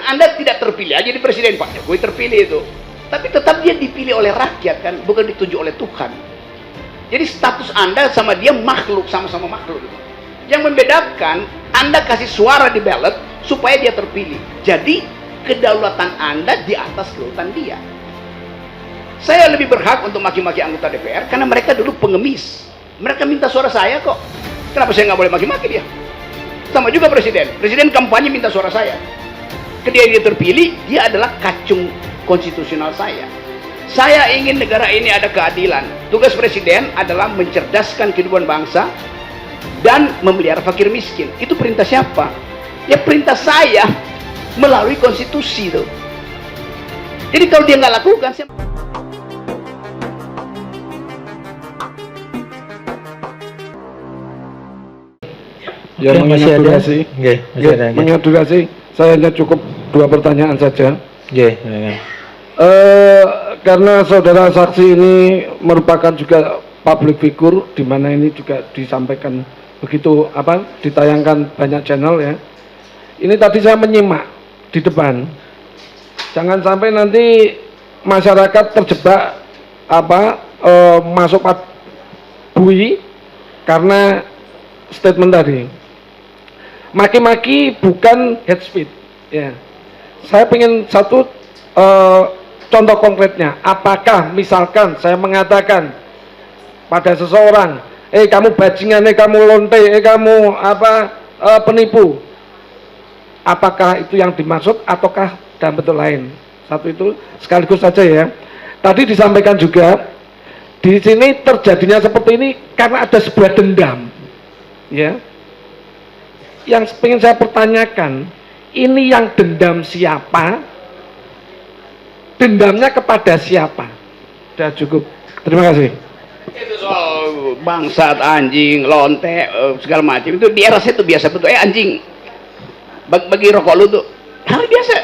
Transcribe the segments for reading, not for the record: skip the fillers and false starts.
Anda tidak terpilih aja di presiden, Pak Jokowi terpilih itu. Tapi tetap dia dipilih oleh rakyat kan, bukan ditunjuk oleh Tuhan. Jadi status Anda sama dia makhluk, sama-sama makhluk. Yang membedakan, Anda kasih suara di ballot supaya dia terpilih. Jadi kedaulatan Anda di atas kedaulatan dia. Saya lebih berhak untuk maki-maki anggota DPR karena mereka dulu pengemis. Mereka minta suara saya kok. Kenapa saya nggak boleh maki-maki dia? Sama juga presiden. Presiden kampanye minta suara saya. Ketika dia terpilih, dia adalah kacung konstitusional saya. Saya ingin negara ini ada keadilan. Tugas presiden adalah mencerdaskan kehidupan bangsa dan memelihara fakir miskin. Itu perintah siapa? Ya perintah saya melalui konstitusi itu. Jadi kalau dia nggak lakukan, saya... Ya, mengingat durasi, mengingat durasi, saya hanya cukup 2 pertanyaan saja. Karena saudara saksi ini merupakan juga public figure, di mana ini juga disampaikan begitu ditayangkan banyak channel ya. Ini tadi saya menyimak di depan. Jangan sampai nanti masyarakat terjebak masuk bui karena statement tadi. Maki-maki bukan hate speech ya. Saya ingin satu contoh konkretnya. Apakah misalkan saya mengatakan pada seseorang, kamu bajingan, kamu lonte, kamu penipu, apakah itu yang dimaksud ataukah dalam bentuk lain? Satu itu sekaligus saja ya. Tadi disampaikan juga di sini terjadinya seperti ini karena ada sebuah dendam ya. Yang ingin saya pertanyakan, ini yang dendam siapa? Dendamnya kepada siapa? Sudah cukup. Terima kasih. Itu soal bangsat, anjing, lonte, segala macam itu di era saya itu biasa betul. Anjing, bagi rokok lu tuh hal biasa.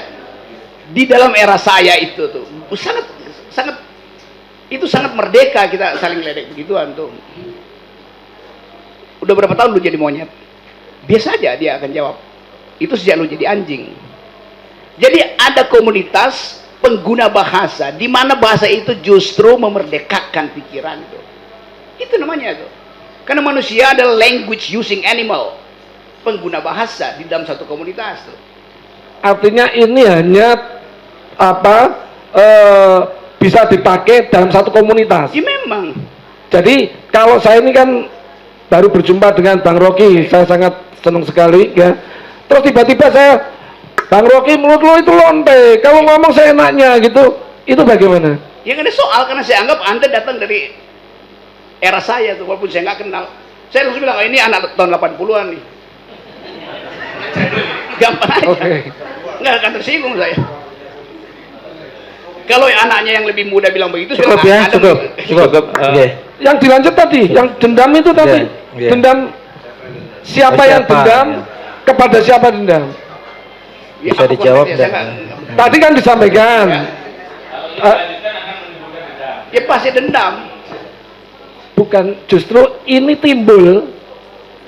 Di dalam era saya itu tuh sangat merdeka kita saling ledek begituan tuh. Udah berapa tahun lu jadi monyet? Biasa aja dia akan jawab. Itu sejak lu jadi anjing. Jadi ada komunitas pengguna bahasa di mana bahasa itu justru memerdekakan pikiran itu. Itu namanya itu. Karena manusia adalah language using animal. Pengguna bahasa di dalam satu komunitas tuh. Artinya ini hanya bisa dipakai dalam satu komunitas. Ya memang. Jadi kalau saya ini kan baru berjumpa dengan Bang Rocky, saya sangat senang sekali ya. Terus tiba-tiba saya, Bang Rocky menurut lo itu lonte, kalau ngomong seenaknya gitu, itu bagaimana? Yang ada soal karena saya anggap Anda datang dari era saya tuh, walaupun saya nggak kenal. Saya langsung bilang, ini anak tahun 80-an nih. Gampang aja. Nggak akan tersinggung saya. Kalau anaknya yang lebih muda bilang begitu, cukup ya, cukup. Yang dilanjut tadi, yang dendam itu tadi, dendam siapa yang dendam, kepada siapa dendam? Bisa dijawab dan tadi kan disampaikan. Ya pasti dendam. Bukan, justru ini timbul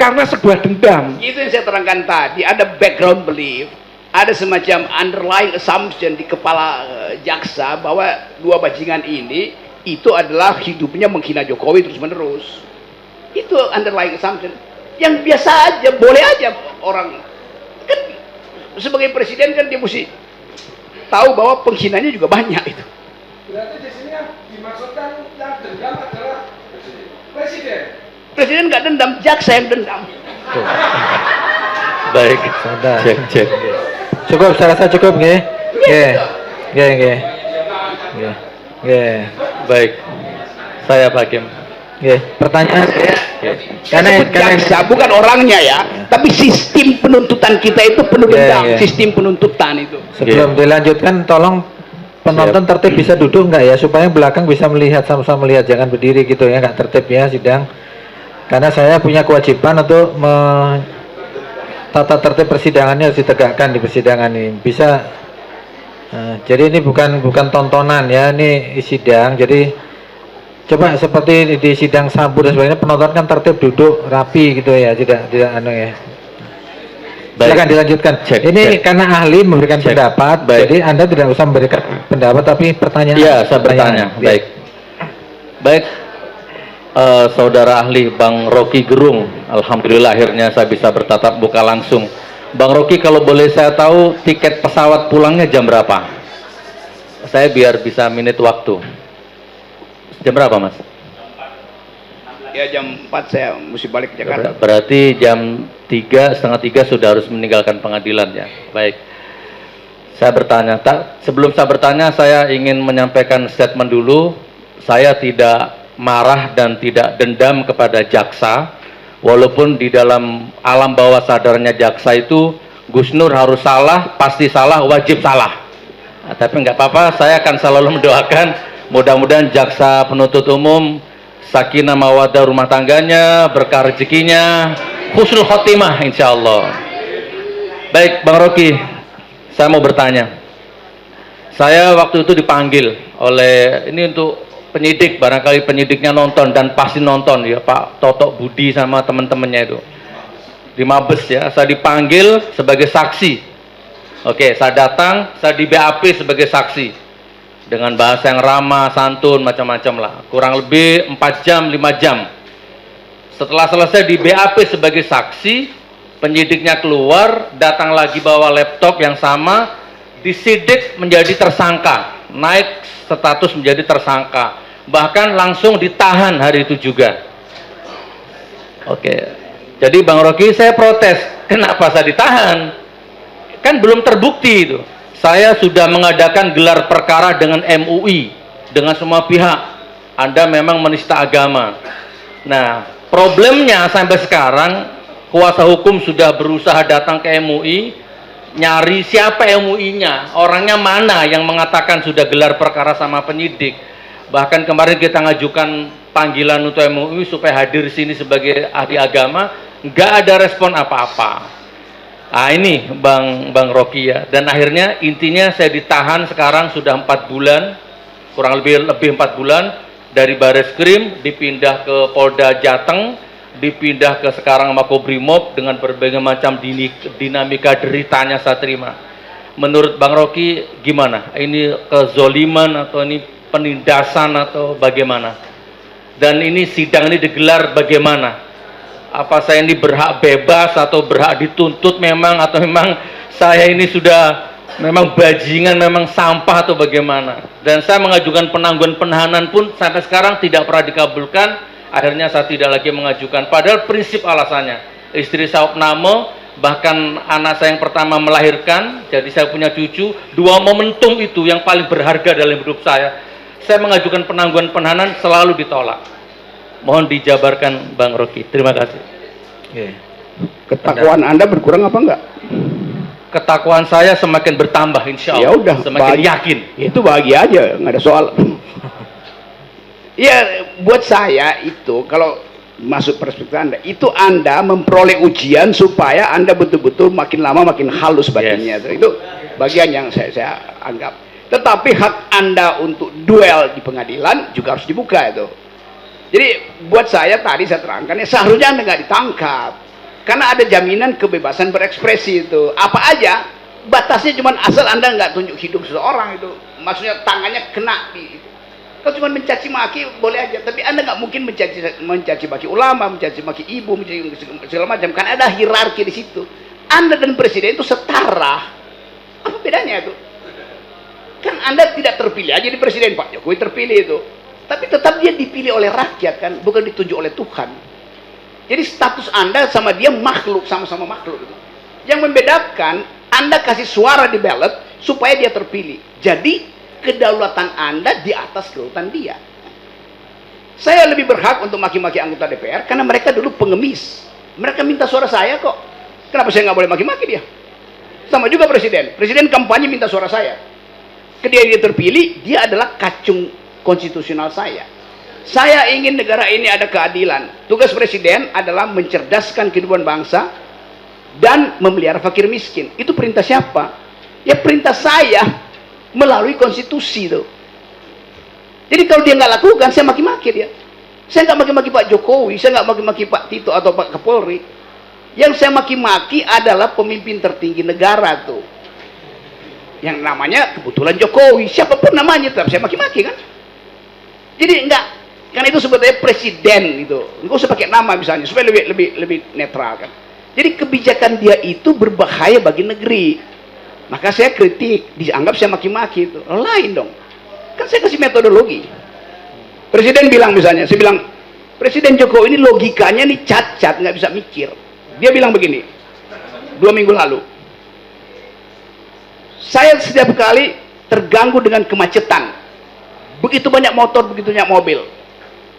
karena sebuah dendam. Itu yang saya terangkan tadi, ada background belief. Ada semacam underlying assumption di kepala jaksa bahwa 2 bajingan ini itu adalah hidupnya menghina Jokowi terus-menerus. Itu underlying assumption. Yang biasa aja, boleh aja orang kan sebagai presiden kan dia mesti tahu bahwa penghinanya juga banyak itu. Berarti di sini yang dimaksudkan yang dendam adalah presiden. Presiden nggak dendam, jaksa yang dendam. Baik, cek. Cukup, saya rasa cukup nggih. Nggih. Baik. Saya Pak Hakim. Nggih, pertanyaan karena jaksa bukan orangnya ya, tapi sistem penuntutan kita itu penuh dendam. Sistem penuntutan itu. Sebelum dilanjutkan, tolong penonton tertib bisa duduk nggak ya, supaya belakang bisa melihat, sama-sama melihat, jangan berdiri gitu ya, nggak tertib ya sidang. Karena saya punya kewajiban untuk tata tertib persidangannya harus ditegakkan di persidangan ini. Bisa. Jadi ini bukan tontonan ya, ini sidang. Jadi coba seperti di sidang Sambu dan sebagainya, penonton kan tertib duduk rapi gitu ya, tidak ya. Silakan dilanjutkan. Ini karena ahli memberikan pendapat, jadi Anda tidak usah memberikan pendapat, tapi pertanyaan. Iya, saya bertanya. Baik. Baik, saudara ahli Bang Rocky Gerung, alhamdulillah akhirnya saya bisa bertatap muka langsung. Bang Rocky, kalau boleh saya tahu tiket pesawat pulangnya jam berapa? Saya biar bisa minit waktu. Jam berapa, Mas? Ya jam 4 saya mesti balik ke Jakarta. Berarti jam 3, setengah 3 sudah harus meninggalkan pengadilan ya. Baik. Saya bertanya, sebelum saya bertanya saya ingin menyampaikan statement dulu. Saya tidak marah dan tidak dendam kepada jaksa. Walaupun di dalam alam bawah sadarnya jaksa itu Gus Nur harus salah, pasti salah, wajib salah. Nah, tapi nggak apa-apa, saya akan selalu mendoakan mudah-mudahan jaksa penuntut umum sakinah mawaddah rumah tangganya, berkah rezekinya, husnul khotimah insya Allah. Baik Bang Rocky, saya mau bertanya. Saya waktu itu dipanggil oleh, ini untuk penyidik, barangkali penyidiknya nonton dan pasti nonton ya, Pak Toto Budi sama teman-temannya itu di Mabes ya. Saya dipanggil sebagai saksi. Oke, saya datang, saya di BAP sebagai saksi dengan bahasa yang ramah, santun, macam-macam lah. Kurang lebih 4 jam, 5 jam. Setelah selesai di BAP sebagai saksi, penyidiknya keluar, datang lagi bawa laptop yang sama, disidik menjadi tersangka, naik status menjadi tersangka, bahkan langsung ditahan hari itu juga. Oke, jadi Bang Rocky, saya protes, kenapa saya ditahan? Kan belum terbukti itu. Saya sudah mengadakan gelar perkara dengan MUI, dengan semua pihak. Anda memang menista agama. Nah, problemnya sampai sekarang, kuasa hukum sudah berusaha datang ke MUI, nyari siapa MUI-nya, orangnya mana yang mengatakan sudah gelar perkara sama penyidik. Bahkan kemarin kita ngajukan panggilan untuk MUI supaya hadir sini sebagai ahli agama, nggak ada respon apa-apa. Nah ini Bang Rocky ya, dan akhirnya intinya saya ditahan sekarang sudah 4 bulan, kurang lebih 4 bulan, dari Bareskrim dipindah ke Polda Jateng, dipindah ke sekarang Makobrimob dengan berbagai macam dinamika deritanya saya terima. Menurut Bang Rocky gimana? Ini kezoliman atau ini penindasan atau bagaimana? Dan ini sidang ini digelar bagaimana? Apa saya ini berhak bebas atau berhak dituntut memang, atau memang saya ini sudah memang bajingan, memang sampah atau bagaimana? Dan saya mengajukan penangguhan penahanan pun sampai sekarang tidak pernah dikabulkan. Akhirnya saya tidak lagi mengajukan, padahal prinsip alasannya istri saya opname, bahkan anak saya yang pertama melahirkan, jadi saya punya cucu. 2 momentum itu yang paling berharga dalam hidup saya mengajukan penangguhan penahanan selalu ditolak. Mohon dijabarkan Bang Rocky. Terima kasih. Ketakwaan Anda berkurang apa enggak? Ketakwaan saya semakin bertambah insya Allah. Ya udah, semakin yakin. Itu bahagia aja, nggak ada soal. Ya, buat saya itu kalau masuk perspektif Anda, itu Anda memperoleh ujian supaya Anda betul-betul makin lama makin halus batinnya. Yes. Itu bagian yang saya anggap. Tetapi hak Anda untuk duel di pengadilan juga harus dibuka itu. Jadi buat saya tadi saya terangkan ya, seharusnya Anda nggak ditangkap karena ada jaminan kebebasan berekspresi itu. Apa aja batasnya, cuman asal Anda nggak tunjuk hidung seseorang itu, maksudnya tangannya kena di. Kalau cuma mencaci maki boleh aja, tapi Anda nggak mungkin mencaci maki ulama, mencaci maki ibu, mencaci segala macam, karena ada hierarki di situ. Anda dan presiden itu setara. Apa bedanya itu? Kan Anda tidak terpilih aja di presiden, Pak Jokowi terpilih itu. Tapi tetap dia dipilih oleh rakyat kan, bukan ditunjuk oleh Tuhan. Jadi status Anda sama dia makhluk, sama-sama makhluk. Yang membedakan, Anda kasih suara di ballot supaya dia terpilih. Jadi kedaulatan Anda di atas kedaulatan dia. Saya lebih berhak untuk maki-maki anggota DPR karena mereka dulu pengemis. Mereka minta suara saya kok. Kenapa saya nggak boleh maki-maki dia? Sama juga presiden. Presiden kampanye minta suara saya. Ketika dia terpilih, dia adalah kacung konstitusional saya. Saya ingin negara ini ada keadilan. Tugas presiden adalah mencerdaskan kehidupan bangsa dan memelihara fakir miskin. Itu perintah siapa? Ya perintah saya melalui konstitusi itu. Jadi kalau dia nggak lakukan, saya maki-maki dia. Saya nggak maki-maki Pak Jokowi, saya nggak maki-maki Pak Tito atau Pak Kapolri. Yang saya maki-maki adalah pemimpin tertinggi negara tuh. Yang namanya kebetulan Jokowi, siapapun namanya tetap saya maki-maki kan. Jadi enggak, kan itu sebetulnya presiden gitu. Enggak usah pakai nama misalnya supaya lebih netral kan. Jadi kebijakan dia itu berbahaya bagi negeri. Maka saya kritik, dianggap saya maki-maki itu. Lain dong. Kan saya kasih metodologi. Presiden bilang misalnya, saya bilang, Presiden Jokowi ini logikanya nih cacat, nggak bisa mikir. Dia bilang begini, 2 minggu lalu, saya setiap kali terganggu dengan kemacetan. Begitu banyak motor, begitu banyak mobil.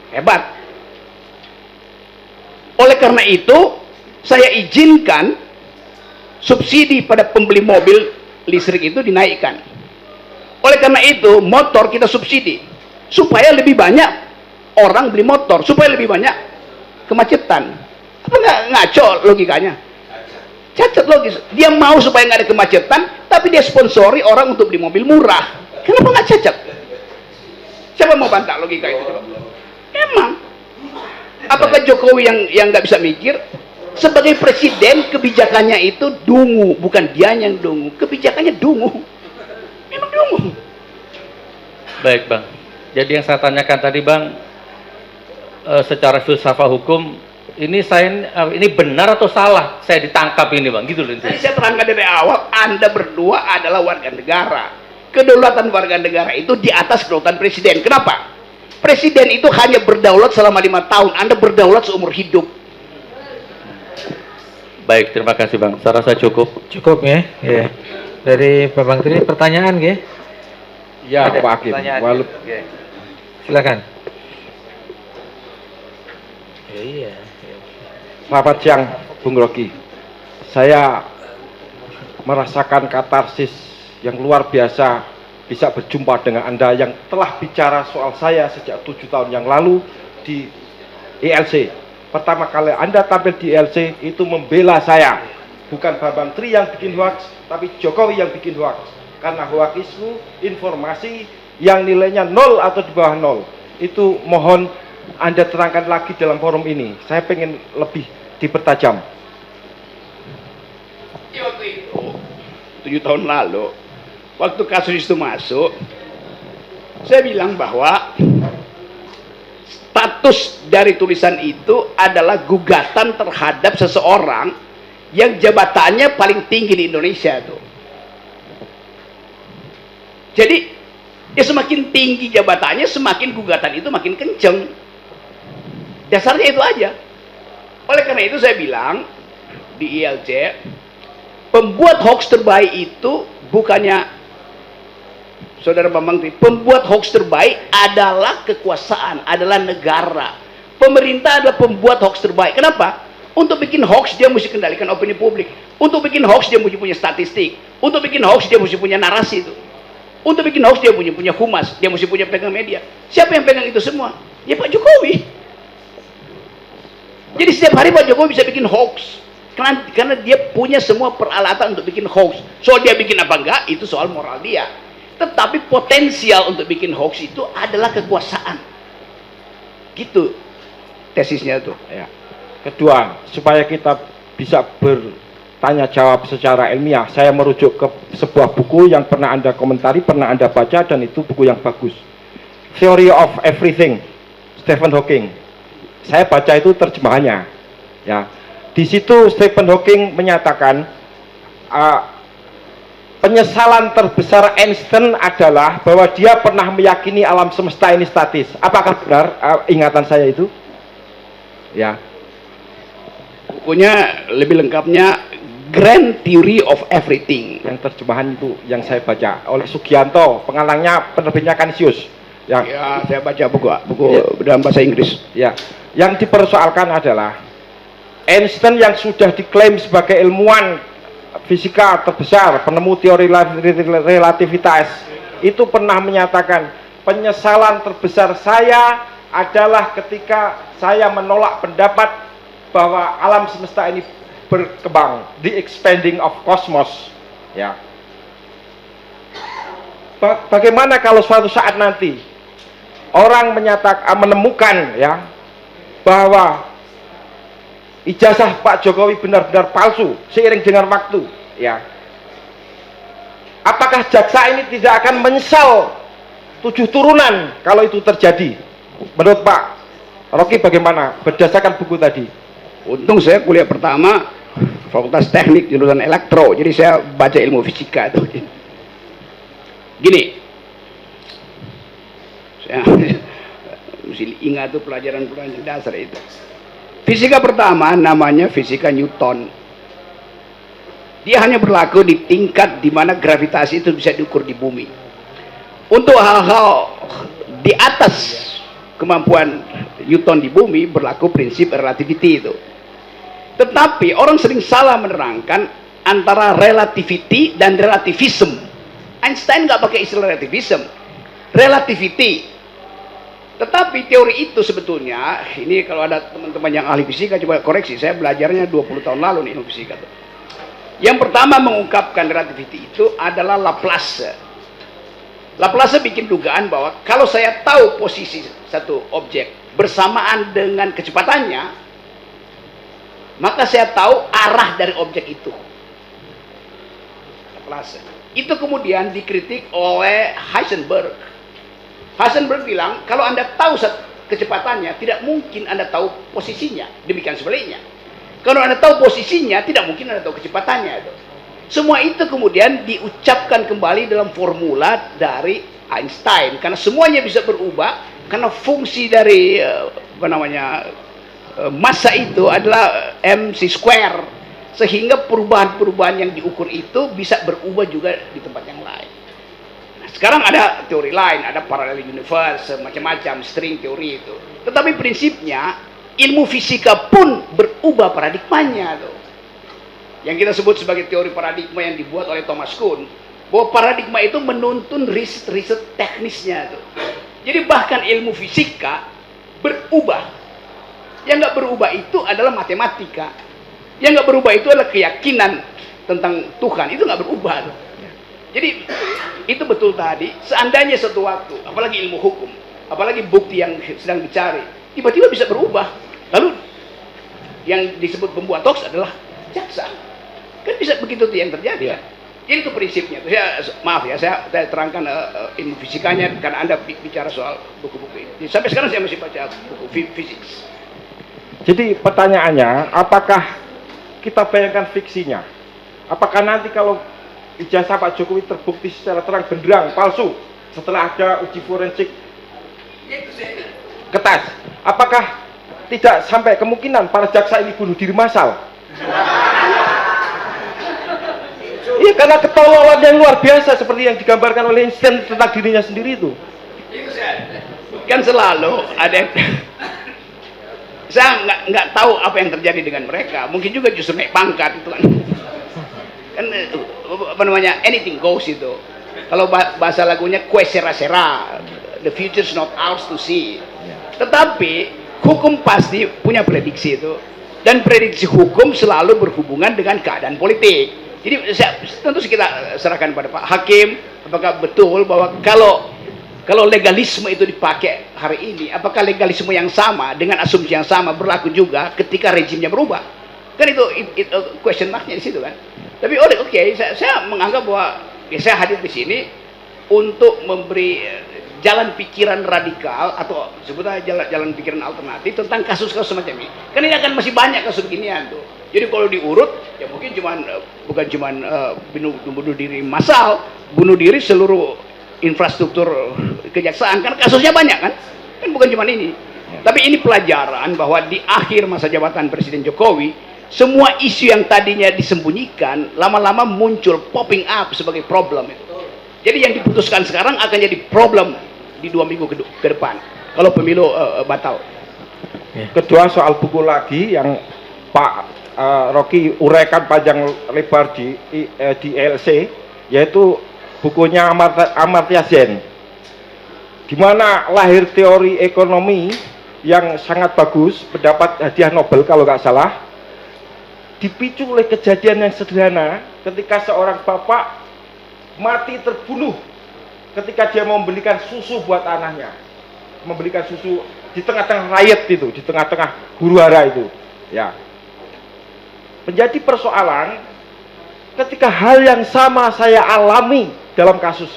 Hebat. Oleh karena itu, saya izinkan subsidi pada pembeli mobil listrik itu dinaikkan. Oleh karena itu, motor kita subsidi. Supaya lebih banyak orang beli motor. Supaya lebih banyak kemacetan. Apa nggak ngaco logikanya? Cacat logis. Dia mau supaya nggak ada kemacetan, tapi dia sponsori orang untuk beli mobil murah. Kenapa nggak cacat? Siapa mau bantah logika itu? Emang. Apakah Jokowi yang nggak bisa mikir? Sebagai presiden, kebijakannya itu dungu. Bukan dia yang dungu. Kebijakannya dungu. Memang dungu. Baik Bang. Jadi yang saya tanyakan tadi Bang, secara filsafat hukum, ini benar atau salah saya ditangkap ini Bang, gitu loh. Tadi saya terangkan dari awal, Anda berdua adalah warga negara. Kedaulatan warga negara itu di atas kedaulatan presiden. Kenapa? Presiden itu hanya berdaulat selama 5 tahun, Anda berdaulat seumur hidup. Baik, terima kasih Bang. Saya rasa cukup. Cukup ya. Ya. Dari Bapak Tri pertanyaan ya? Ya, Pak Hakim. Oke. Silakan. Ya, iya. Selamat siang, Bung Rocky. Saya merasakan katarsis yang luar biasa bisa berjumpa dengan Anda yang telah bicara soal saya sejak 7 tahun yang lalu di ILC. Pertama kali Anda tampil di ILC itu membela saya. Bukan Bambang Tri yang bikin hoax, tapi Jokowi yang bikin hoax. Karena hoax itu informasi yang nilainya 0 atau di bawah 0. Itu mohon Anda terangkan lagi dalam forum ini. Saya pengen lebih dipertajam. Waktu itu 7 tahun lalu, waktu kasus itu masuk, saya bilang bahwa status dari tulisan itu adalah gugatan terhadap seseorang yang jabatannya paling tinggi di Indonesia tuh. Jadi ya semakin tinggi jabatannya, semakin gugatan itu makin kenceng. Dasarnya itu aja. Oleh karena itu saya bilang di ILC, pembuat hoax terbaik itu bukannya Saudara Bambang Tri, pembuat hoax terbaik adalah kekuasaan, adalah negara. Pemerintah adalah pembuat hoax terbaik. Kenapa? Untuk bikin hoax dia mesti kendalikan opini publik. Untuk bikin hoax dia mesti punya statistik. Untuk bikin hoax dia mesti punya narasi itu. Untuk bikin hoax dia punya humas, dia mesti punya pegang media. Siapa yang pegang itu semua? Ya Pak Jokowi. Jadi setiap hari Pak Jokowi bisa bikin hoax. Karena dia punya semua peralatan untuk bikin hoax. Soal dia bikin apa enggak, itu soal moral dia. Tetapi potensial untuk bikin hoax itu adalah kekuasaan. Gitu tesisnya tuh. Ya. Kedua, supaya kita bisa bertanya jawab secara ilmiah, saya merujuk ke sebuah buku yang pernah Anda komentari, pernah Anda baca, dan itu buku yang bagus. Theory of Everything, Stephen Hawking. Saya baca itu terjemahannya. Ya. Di situ Stephen Hawking menyatakan penyesalan terbesar Einstein adalah bahwa dia pernah meyakini alam semesta ini statis. Apakah benar ingatan saya itu? Ya. Bukunya lebih lengkapnya Grand Theory of Everything. Yang terjemahan itu yang saya baca oleh Sugianto, pengarangnya penerbitnya Kanisius. Ya, saya baca buku Ya. dalam bahasa Inggris. Ya, yang dipersoalkan adalah Einstein yang sudah diklaim sebagai ilmuwan fisika terbesar, penemu teori relativitas, itu pernah menyatakan penyesalan terbesar saya adalah ketika saya menolak pendapat bahwa alam semesta ini berkembang, the expanding of cosmos. Ya. Bagaimana kalau suatu saat nanti orang menemukan ya bahwa ijazah Pak Jokowi benar-benar palsu seiring dengan waktu, ya, apakah jaksa ini tidak akan menyesal 7 turunan kalau itu terjadi? Menurut Pak Rocky bagaimana berdasarkan buku tadi? Untung saya kuliah pertama Fakultas Teknik jurusan elektro, jadi saya baca ilmu fisika itu. Gini, saya mesti ingat tuh pelajaran-pelajaran dasar itu. Fisika pertama namanya fisika Newton. Dia hanya berlaku di tingkat di mana gravitasi itu bisa diukur di bumi. Untuk hal-hal di atas kemampuan Newton di bumi berlaku prinsip relativity itu. Tetapi orang sering salah menerangkan antara relativity dan relativism. Einstein nggak pakai istilah relativism, relativity. Tetapi teori itu sebetulnya, ini kalau ada teman-teman yang ahli fisika coba koreksi, saya belajarnya 20 tahun lalu nih ilmu fisika tuh. Yang pertama mengungkapkan relativity itu adalah Laplace. Laplace bikin dugaan bahwa kalau saya tahu posisi satu objek bersamaan dengan kecepatannya, maka saya tahu arah dari objek itu. Laplace. Itu kemudian dikritik oleh Heisenberg. Heisenberg bilang, kalau Anda tahu kecepatannya, tidak mungkin Anda tahu posisinya. Demikian sebaliknya. Kalau Anda tahu posisinya, tidak mungkin Anda tahu kecepatannya. Semua itu kemudian diucapkan kembali dalam formula dari Einstein. Karena semuanya bisa berubah, karena fungsi dari massa itu adalah mc square. Sehingga perubahan-perubahan yang diukur itu bisa berubah juga di tempat yang lain. Nah, sekarang ada teori lain, ada parallel universe, macam-macam string teori itu. Tetapi prinsipnya ilmu fisika pun berubah paradigmanya tuh. Yang kita sebut sebagai teori paradigma yang dibuat oleh Thomas Kuhn, bahwa paradigma itu menuntun riset-riset teknisnya tuh. Jadi bahkan ilmu fisika berubah. Yang nggak berubah itu adalah matematika. Yang nggak berubah itu adalah keyakinan tentang Tuhan, itu nggak berubah. Jadi itu betul tadi. Seandainya suatu waktu, apalagi ilmu hukum, apalagi bukti yang sedang dicari, tiba-tiba bisa berubah. Lalu yang disebut pembuat hoax adalah jaksa. Kan bisa begitu tuh yang terjadi. Jadi itu prinsipnya. Maaf ya, saya terangkan ilmu fisikanya karena Anda bicara soal buku-buku ini. Sampai sekarang saya masih baca buku fisik. Jadi pertanyaannya, apakah kita bayangkan fiksinya? Apakah nanti kalau ijazah Pak Jokowi terbukti secara terang benderang palsu setelah ada uji forensik ketas, apakah tidak sampai kemungkinan para jaksa ini bunuh diri massal? Iya, karena ketololan yang luar biasa seperti yang digambarkan oleh Einstein tentang dirinya sendiri itu. Kan selalu ada yang saya nggak tahu apa yang terjadi dengan mereka. Mungkin juga justru naik pangkat itu kan. Kan apa namanya, anything goes itu. Kalau bahasa lagunya kue sera-sera, the future's not ours to see. Tetapi hukum pasti punya prediksi itu, dan prediksi hukum selalu berhubungan dengan keadaan politik. Jadi tentu kita serahkan pada Pak Hakim, apakah betul bahwa kalau legalisme itu dipakai hari ini, apakah legalisme yang sama dengan asumsi yang sama berlaku juga ketika rejimnya berubah? Kan itu question marknya di situ kan. Tapi oke, saya menganggap bahwa saya hadir di sini untuk memberi jalan pikiran radikal atau sebutnya jalan pikiran alternatif tentang kasus-kasus semacam ini. Kan ini akan masih banyak kasus beginian tuh. Jadi kalau diurut, ya mungkin bukan cuman bunuh diri massal, bunuh diri seluruh infrastruktur kejaksaan, kan kasusnya banyak kan bukan cuma ini. Tapi ini pelajaran bahwa di akhir masa jabatan Presiden Jokowi, semua isu yang tadinya disembunyikan lama-lama muncul, popping up sebagai problem itu. Jadi yang diputuskan sekarang akan jadi problem di 2 minggu ke depan kalau pemilu batal. Kedua, soal buku lagi yang Pak Rocky uraikan panjang lebar di LC, yaitu bukunya Amartya Sen, di mana lahir teori ekonomi yang sangat bagus, mendapat hadiah Nobel kalau nggak salah, dipicu oleh kejadian yang sederhana ketika seorang bapak mati terbunuh ketika dia mau membelikan susu buat anaknya, membelikan susu di tengah-tengah rakyat itu, di tengah-tengah huru hara itu, ya. menjadi persoalan ketika hal yang sama saya alami dalam kasus.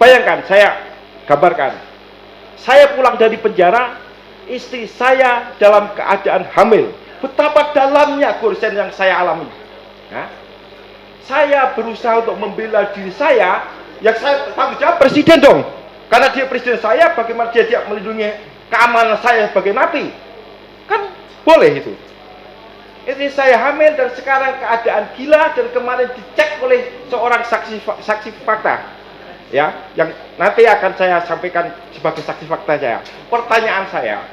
Bayangkan, saya gambarkan, saya pulang dari penjara, istri saya dalam keadaan hamil. Betapa dalamnya goresan yang saya alami. Ya. Saya berusaha untuk membela diri saya, yang saya tanggung jawab presiden dong. Karena dia presiden saya, bagaimana dia tidak melindungi keamanan saya sebagai napi? Kan boleh itu. Istri saya hamil dan sekarang keadaan gila, dan kemarin dicek oleh seorang saksi fakta. Ya, yang nanti akan saya sampaikan sebagai saksi fakta saya. Pertanyaan saya,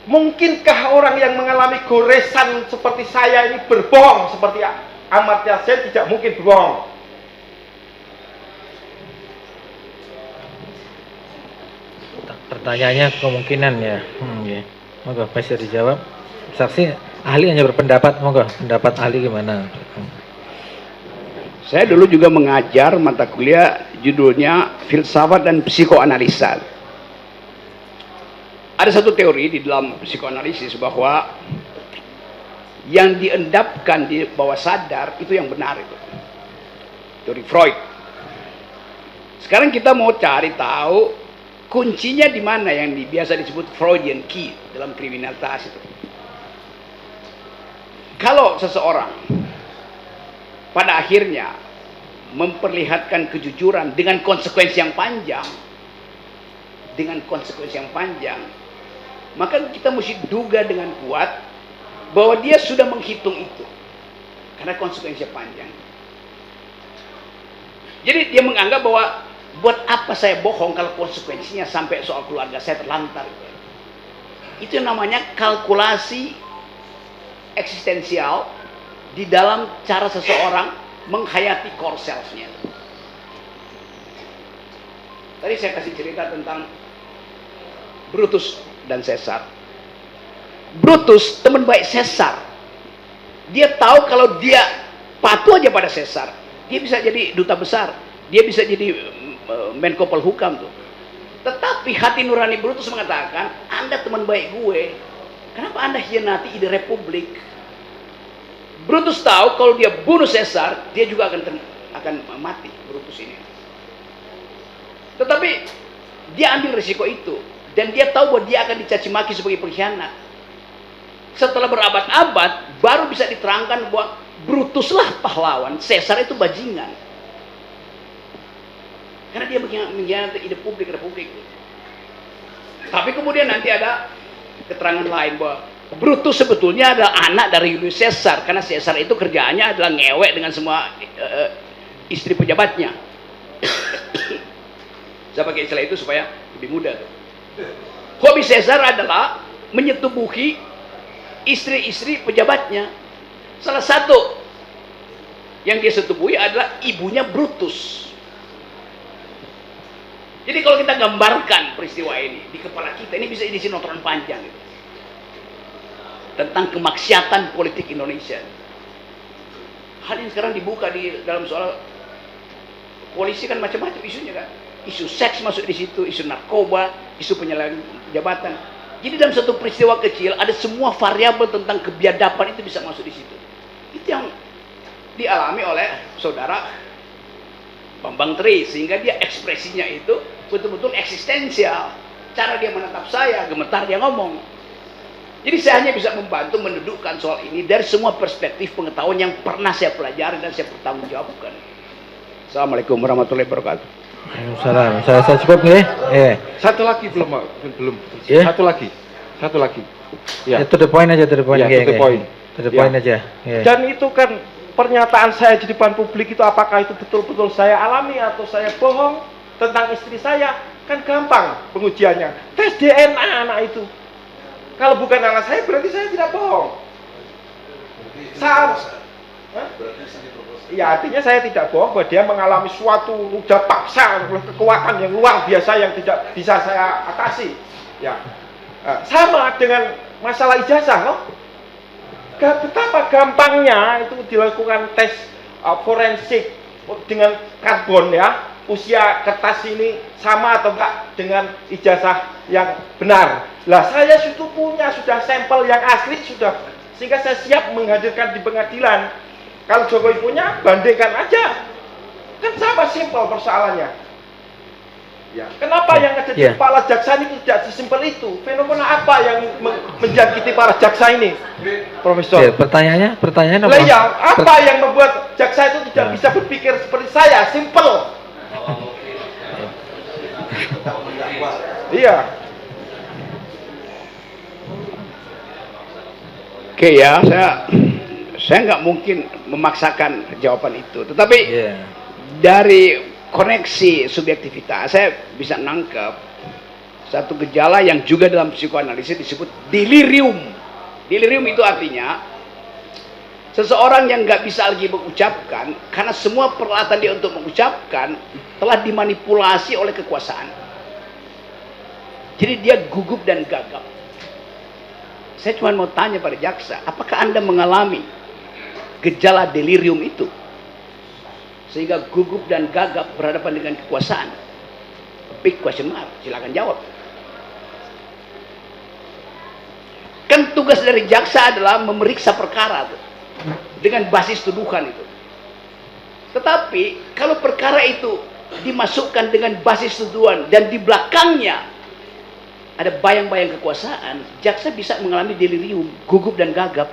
mungkinkah orang yang mengalami goresan seperti saya ini berbohong seperti Amartya Sen? Tidak mungkin berbohong. Pertanyaannya kemungkinan ya. Ya. Monggo bisa dijawab. Saksi ahli hanya berpendapat, monggo pendapat ahli gimana? Saya dulu juga mengajar mata kuliah judulnya filsafat dan psikoanalisa. Ada satu teori di dalam psikoanalisis bahwa yang diendapkan di bawah sadar itu yang benar itu. Teori Freud. Sekarang kita mau cari tahu kuncinya di mana yang biasa disebut Freudian key dalam kriminalitas itu. Kalau seseorang pada akhirnya memperlihatkan kejujuran dengan konsekuensi yang panjang, maka kita mesti duga dengan kuat bahwa dia sudah menghitung itu karena konsekuensinya panjang. Jadi dia menganggap bahwa buat apa saya bohong kalau konsekuensinya sampai soal keluarga saya terlantar. Itu namanya kalkulasi eksistensial di dalam cara seseorang menghayati core self-nya. Tadi saya kasih cerita tentang Brutus dan Caesar. Brutus teman baik Caesar. Dia tahu kalau dia patuh aja pada Caesar, dia bisa jadi duta besar, dia bisa jadi Menko Polhukam tuh. Tetapi hati nurani Brutus mengatakan, Anda teman baik gue, kenapa Anda hianati ide republik? Brutus tahu kalau dia bunuh Caesar, dia juga akan mati, Brutus ini. Tetapi dia ambil risiko itu, dan dia tahu bahwa dia akan dicaci maki sebagai pengkhianat. Setelah berabad-abad, baru bisa diterangkan bahwa Brutuslah pahlawan, Caesar itu bajingan. Karena dia mengkhianati ide publik republik. Tapi kemudian nanti ada keterangan lain bahwa Brutus sebetulnya adalah anak dari Julius Caesar, karena Caesar itu kerjaannya adalah ngewek dengan semua istri pejabatnya. Saya pakai istilah itu supaya lebih mudah tuh. Hobi Caesar adalah menyetubuhi istri-istri pejabatnya. Salah satu yang dia setubuhi adalah ibunya Brutus. Jadi kalau kita gambarkan peristiwa ini di kepala kita, ini bisa jadi sinetron panjang gitu. Tentang kemaksiatan politik Indonesia. Hal ini sekarang dibuka di dalam soal polisi kan macam-macam isunya kan. Isu seks masuk di situ, isu narkoba, isu penyalahgunaan jabatan. Jadi dalam satu peristiwa kecil ada semua variabel tentang kebiadaban itu bisa masuk di situ. Itu yang dialami oleh saudara Bambang Tri, sehingga dia ekspresinya itu betul-betul eksistensial. Cara dia menatap saya, gemetar dia ngomong. Jadi saya hanya bisa membantu mendudukkan soal ini dari semua perspektif pengetahuan yang pernah saya pelajari dan saya pertanggungjawabkan. Assalamualaikum warahmatullahi wabarakatuh. Waalaikumsalam. Saya cukup nih. Satu lagi belum. Yeah. Satu lagi. Ya. To the point aja, to the point. Ya, to the point. To the point Ya. aja. Yeah. Dan itu kan pernyataan saya di depan publik itu, apakah itu betul-betul saya alami atau saya bohong tentang istri saya, kan gampang pengujiannya. Tes DNA anak itu. Kalau bukan anak saya berarti saya tidak bohong. Ya, artinya saya tidak bohong bahwa dia mengalami suatu udah paksa, kekuatan yang luar biasa yang tidak bisa saya atasi. Ya, sama dengan masalah ijazah, loh. Betapa gampangnya itu dilakukan tes forensik dengan karbon ya, usia kertas ini sama atau enggak dengan ijazah yang benar. Lah saya sudah sampel yang asli sudah, sehingga saya siap menghadirkan di pengadilan. Kalau Jokowi punya, bandingkan aja. Kan sama simpel persoalannya. Ya, kenapa yang ada di kepala jaksa ini tidak sesimpel itu? Fenomena apa yang menjangkiti para jaksa ini, Profesor? Pertanyaannya apa? Lah ya, apa yang membuat jaksa itu tidak bisa berpikir seperti saya? Simple. Iya. Oke ya, saya nggak mungkin memaksakan jawaban itu, tetapi dari koneksi subjektivitas saya bisa nangkep satu gejala yang juga dalam psikoanalisis disebut delirium. Delirium itu artinya seseorang yang nggak bisa lagi mengucapkan karena semua peralatan dia untuk mengucapkan telah dimanipulasi oleh kekuasaan. Jadi dia gugup dan gagap. Saya cuma mau tanya pada jaksa, apakah Anda mengalami gejala delirium itu? Sehingga gugup dan gagap berhadapan dengan kekuasaan. Big question mark, silakan jawab. Kan tugas dari jaksa adalah memeriksa perkara tuh, dengan basis tuduhan itu. Tetapi kalau perkara itu dimasukkan dengan basis tuduhan dan di belakangnya ada bayang-bayang kekuasaan, jaksa bisa mengalami delirium, gugup dan gagap.